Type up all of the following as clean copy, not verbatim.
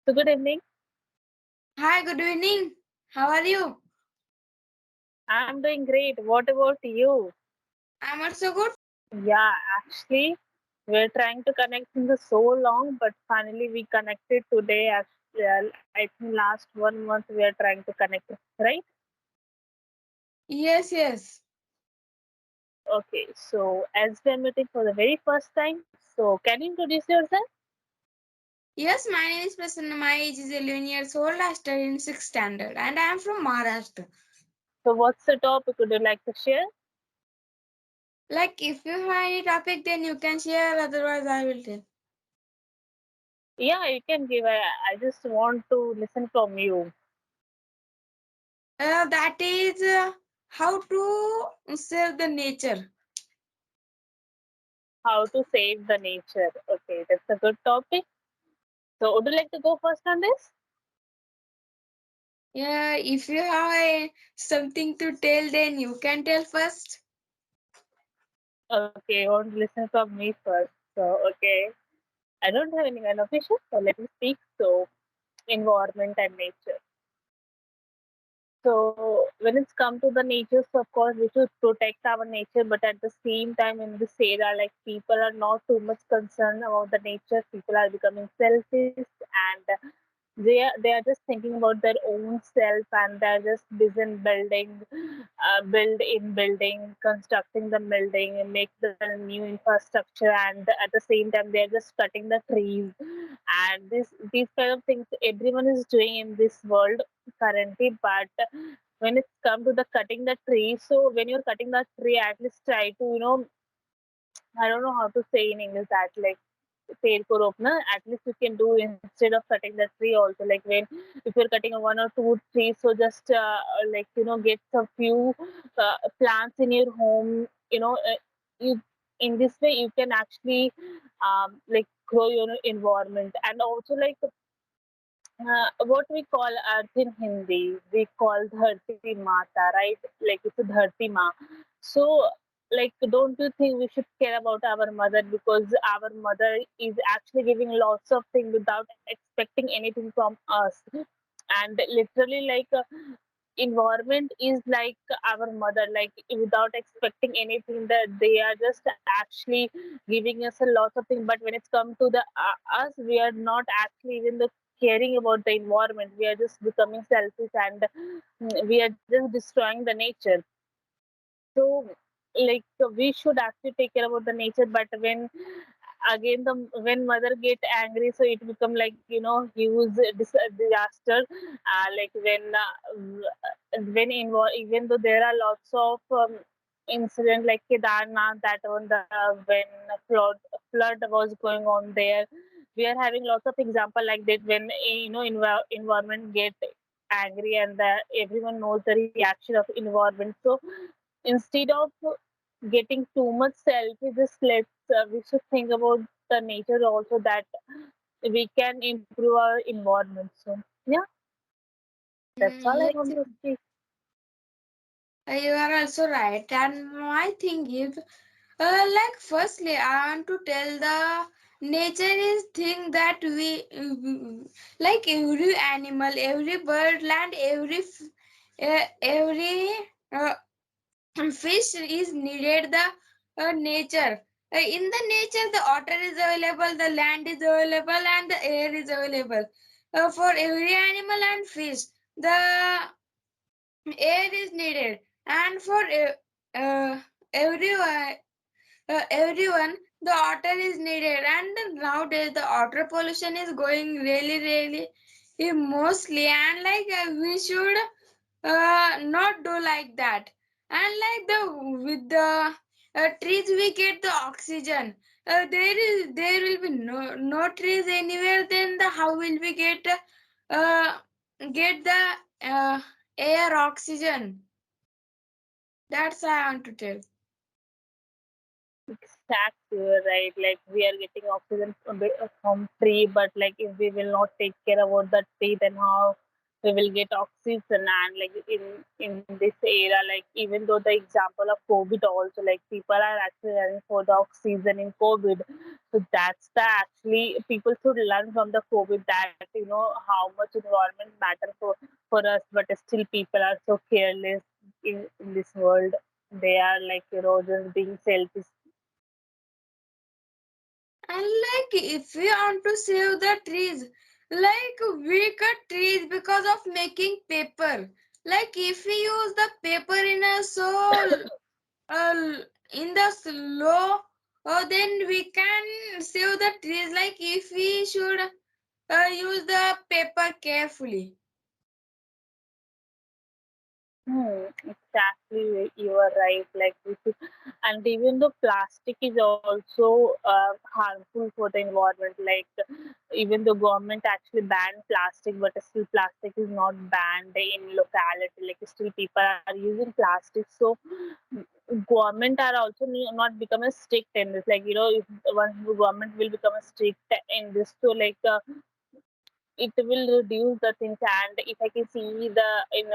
So good evening. Hi, good evening. How are you? I'm doing great. What about you? I'm also good. Yeah, actually, we're trying to connect in the so long, but finally we connected today. As well. I think last 1 month we are trying to connect, right? Yes, yes. Okay. So as we're meeting for the very first time, so can you introduce yourself? Yes, my name is Prasanna. My age is 11 years old. I study in 6th standard and I am from Maharashtra. So what's the topic? Would you like to share? Like, if you have any topic, then you can share, otherwise, I will tell. Yeah, you can give. I just want to listen from you. That is how to save the nature. How to save the nature. Okay, that's a good topic. So would you like to go first on this? Yeah, if you have something to tell, then you can tell first. Okay, you want to listen from me first. So, okay, I don't have any kind of issue. So, let me speak. So, environment and nature. So, when it's come to the nature, so of course, we should protect our nature, but at the same time, in this era, like people are not too much concerned about the nature. People are becoming selfish and they are just thinking about their own self and they're just busy in building building constructing the building and make the new infrastructure, and at the same time they're just cutting the trees, and these kind of things everyone is doing in this world currently. But when it's come to the cutting the tree, so when you're cutting the tree, at least try to, I don't know how to say in English that, like, पेड़ को रोपना, at least you can do instead of cutting the tree also. Like when if you're cutting a one or two trees, so just like, get a few plants in your home. You in this way you can actually like grow your environment. And also, like, what we call earth in Hindi, we call Dharti Mata, right? Like it's a Dharti Ma. So, like, don't you think we should care about our mother, because our mother is actually giving lots of things without expecting anything from us, and literally, like, environment is like our mother, like without expecting anything, that they are just actually giving us a lot of things. But when it's come to the us, we are not actually even the caring about the environment. We are just becoming selfish, and we are just destroying the nature. So, like, we should actually take care about the nature. But when again the when mother get angry, so it become like, huge disaster. Like even though there are lots of incident like Kedarnath, that one, the when flood was going on there, we are having lots of example like that, when environment get angry, and everyone knows the reaction of environment. So instead of getting too much selfish, just we should think about the nature also, that we can improve our environment. So yeah, that's all I want Yes, to speak. you are also right. And my thing is, like, firstly, I want to tell the nature is thing that we like every animal, every bird, land, every uh, fish is needed the nature. In the nature, the water is available, the land is available, and the air is available. For every animal and fish, the air is needed, and for everyone, everyone, the water is needed. And nowadays, the water pollution is going really, really mostly, and like we should not do like that. And like with the trees we get the oxygen. There will be no trees anywhere, then the how will we uh, get the air oxygen? That's I want to tell. Exactly, you're right. Like we are getting oxygen from tree, but like if we will not take care about the tree, then how we will get oxygen. And like in this era, like even though the example of COVID also, like people are actually running for the oxygen in COVID. So that's the actually people should learn from the COVID that how much environment matter for us, but still people are so careless in this world. They are like just being selfish. And like if we want to save the trees, like we cut trees because of making paper. Like if we use the paper in a uh, in the slow, then we can save the trees. Like if we should use the paper carefully. Exactly, you are right. Like this is, and even though plastic is also harmful for the environment, like even the government actually banned plastic, but still plastic is not banned in locality. Like still people are using plastic, so government are also not become a strict in this. Like if once the government will become a strict in this, so like it will reduce the things. And if I can see the in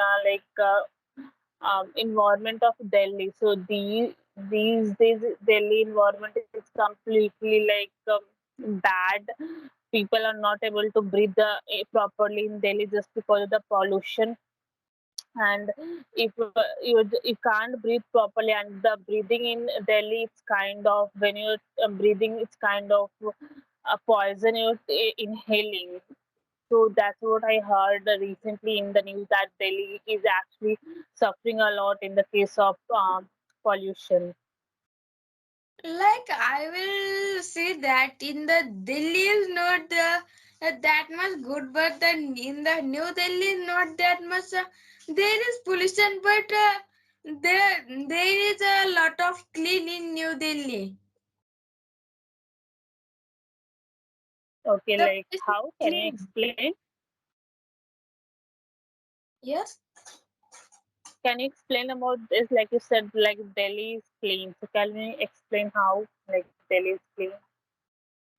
environment of Delhi. So these days Delhi environment is completely like bad. People are not able to breathe properly in Delhi just because of the pollution. And if you can't breathe properly, and the breathing in Delhi, it's kind of when you're breathing, it's kind of a poison you're inhaling. So that's what I heard recently in the news that Delhi is actually suffering a lot in the case of pollution. Like I will say that in the Delhi is not that much good, but in the New Delhi is not that much. There is pollution, but there is a lot of clean in New Delhi. Okay, The like place is how can you clean. explain? Yes. Can you explain about this? Like you said, like Delhi is clean. So can you explain how like Delhi is clean?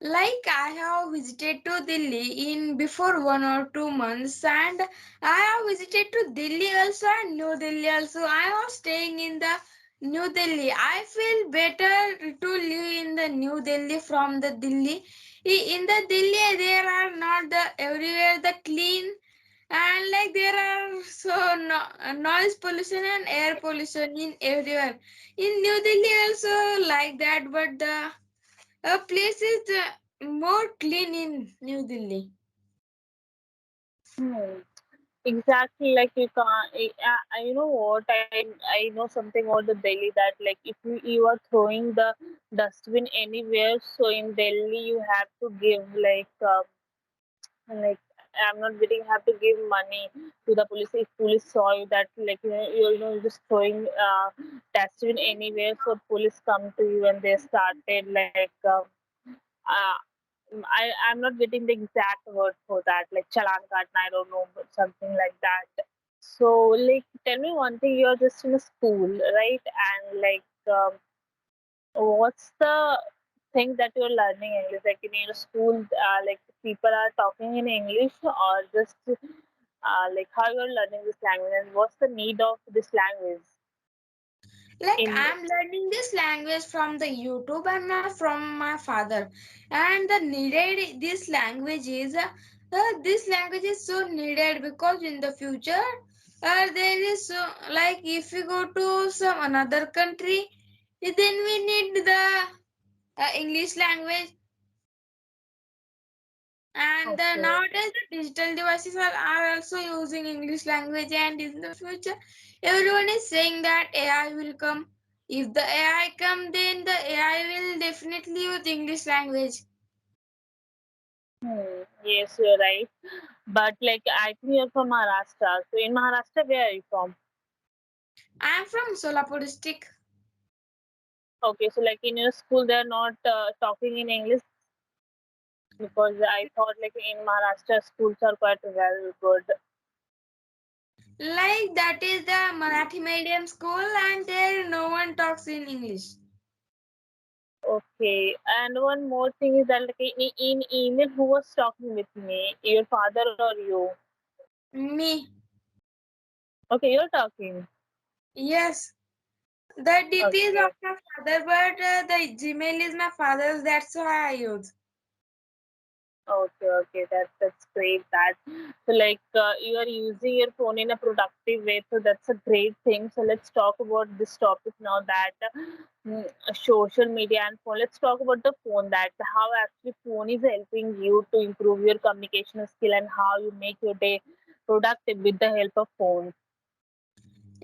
Like I have visited to Delhi in before 1 or 2 months, and I have visited to Delhi also and New Delhi also. I was staying in the New Delhi. I feel better to live in the New Delhi from the Delhi. In the Delhi, there are not the everywhere the clean, and like there are so noise pollution and air pollution in everywhere. In New Delhi also like that, but the a place is more clean in New Delhi. Hmm. Exactly, like you can't. You know what? I know something about the Delhi that like if you are throwing the dustbin anywhere, so in Delhi you have to give like I'm not getting have to give money to the police if police saw you that like you're just throwing dustbin anywhere, so police come to you and they started like uh, I'm not getting the exact word for that, like chalan katna, I don't know, but something like that. So, like, tell me one thing, you're just in a school, right? And like, what's the thing that you're learning English? Like in your school, like people are talking in English, or just like how you're learning this language, and what's the need of this language Like in I'm learning this language from the YouTube and from my father. And the needed this language is this language is so needed because in the future there is so like if we go to some another country, then we need the English language. And okay. nowadays the digital devices are also using English language, and in the future everyone is saying that AI will come. If the AI come, then the AI will definitely use English language. Yes, you're right. But like, I think you're from Maharashtra. So in Maharashtra, where are you from? I am from Solapur district. Okay, so like in your school, they're not talking in English because I thought like in Maharashtra schools are quite well good. Like that is the Marathi medium school, and there no one talks in English. Okay, and one more thing is that like in email, who was talking with me? Your father or you? Me. Okay, you're talking. Yes. The DP is of Okay. my father, but the Gmail is my father's. That's why I use. Okay, okay, that's great. That so like you are using your phone in a productive way, so that's a great thing. So let's talk about this topic now. That social media and phone. Let's talk about the phone. That how actually phone is helping you to improve your communication skill and how you make your day productive with the help of phone.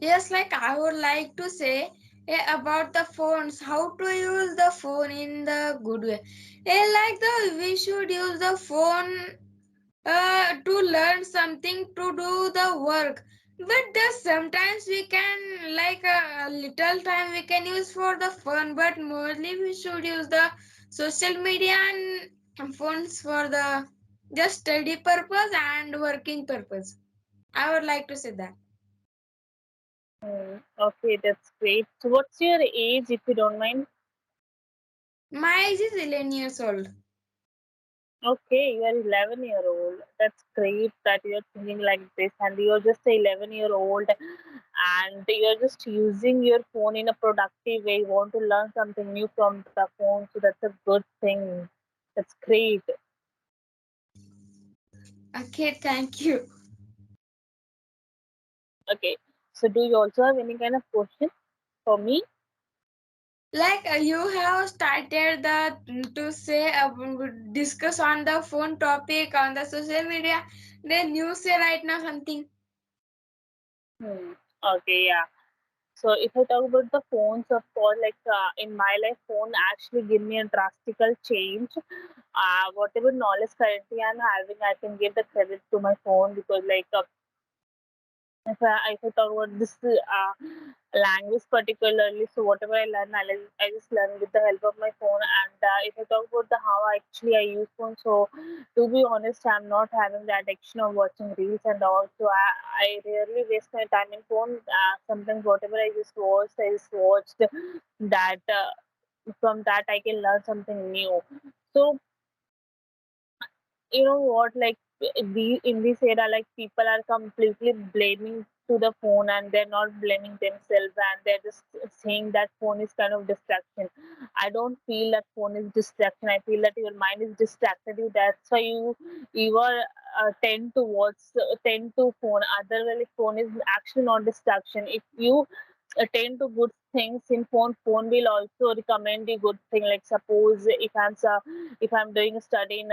Yes, like I would like to say about the phones, how to use the phone in the good way. Like we should use the phone to learn something to do the work. But sometimes we can like a little time we can use for the fun, but mostly we should use the social media and phones for the just study purpose and working purpose. I would like to say that. Okay, that's great. So what's your age, if you don't mind? My age is 11 years old. Okay, you are 11-year-old. That's great that you're thinking like this, and you're just a 11-year-old, and you're just using your phone in a productive way. You want to learn something new from the phone, so that's a good thing. That's great. Okay, thank you. Okay, so do you also have any kind of question for me? Like you have started the to say discuss on the phone topic on the social media. Then you say right now something. Hmm. Okay, yeah. So if I talk about the phones, of course, like in my life, phone actually give me a drastical change. Whatever knowledge currently I'm having, I can give the credit to my phone because like if I talk about this language particularly, so whatever I just learn with the help of my phone. And if I talk about the how actually I use phone, so to be honest, I'm not having the addiction of watching reels and all. So I rarely waste my time in phone. Sometimes whatever I just watched that. From that I can learn something new. So you know what, like in this era, like people are completely blaming to the phone and they're not blaming themselves, and they're just saying that phone is kind of distraction. I don't feel that phone is distraction. I feel that your mind is distracted you, that's why you are tend to phone. Otherwise phone is actually not distraction. If you attend to good things in phone will also recommend you good thing. Like suppose if I'm doing a study in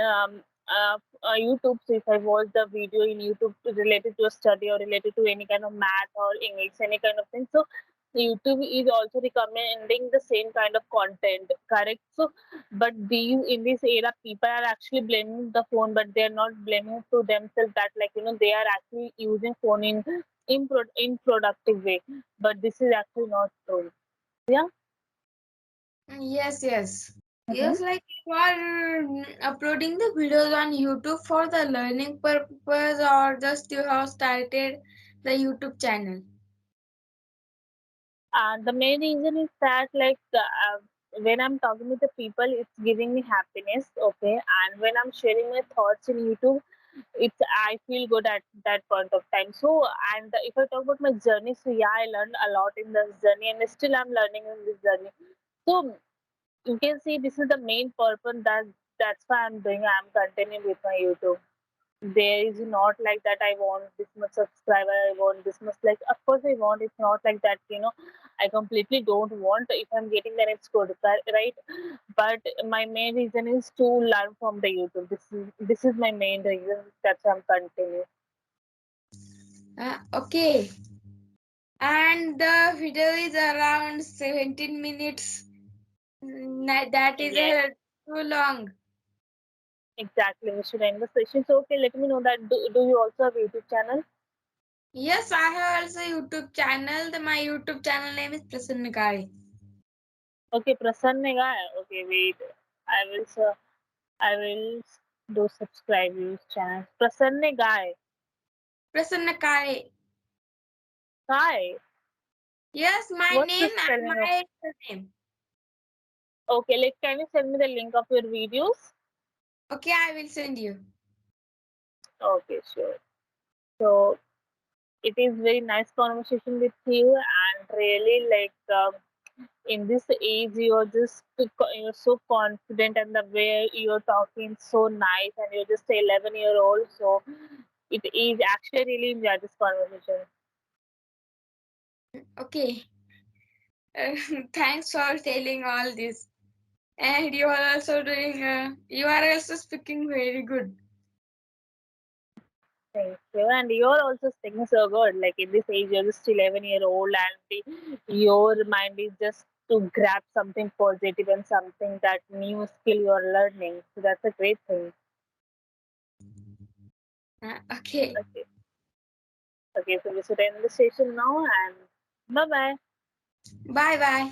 YouTube, so if I watch the video in YouTube related to a study or related to any kind of math or English, any kind of thing, so YouTube is also recommending the same kind of content, correct? So but these in this era people are actually blaming the phone, but they are not blaming to themselves that like they are actually using phone in productive way, but this is actually not true. Yeah. Yes, yes. Mm-hmm. Yes, like you are uploading the videos on YouTube for the learning purpose or just you have started the YouTube channel. And the main reason is that when I'm talking with the people, it's giving me happiness, okay, and when I'm sharing my thoughts in YouTube, it's I feel good at that point of time. So and if I talk about my journey, so yeah, I learned a lot in this journey and still I'm learning in this journey. So you can see this is the main purpose that's why I'm doing. I'm continuing with my YouTube. There is not like that I want this much subscriber, I want this much, like of course I want. It's not like that, I completely don't want. If I'm getting, then it's good, right? But my main reason is to learn from the YouTube. This is my main reason. That's why I'm continuing. Okay. And the video is around 17 minutes. That is Yes, too long. exactly. We should end the session. So okay, let me know that do you also have YouTube channel? Yes, I have also YouTube channel. My YouTube channel name is Prasanna Kari. Okay, Prasanna Guy. Okay, wait. I will I will do subscribe use channel. Prasanna Guy. Prasanna Kari. Hi. Yes, my What's the name and spelling of? my name. Okay, like can you send me the link of your videos? Okay, I will send you. Okay, sure. So it is very nice conversation with you, and really in this age you're just you're so confident, and the way you're talking so nice, and you're just 11-year-old. So it is actually really enjoy this conversation. Okay. Thanks for telling all this. And you are also doing, you are also speaking very good. Thank you. And you're also speaking so good. Like in this age, you're just 11-year-old, and your mind is just to grab something positive and something that new skill you're learning. So that's a great thing. Okay. Okay. Okay. So we should end the session now, and bye bye. Bye bye.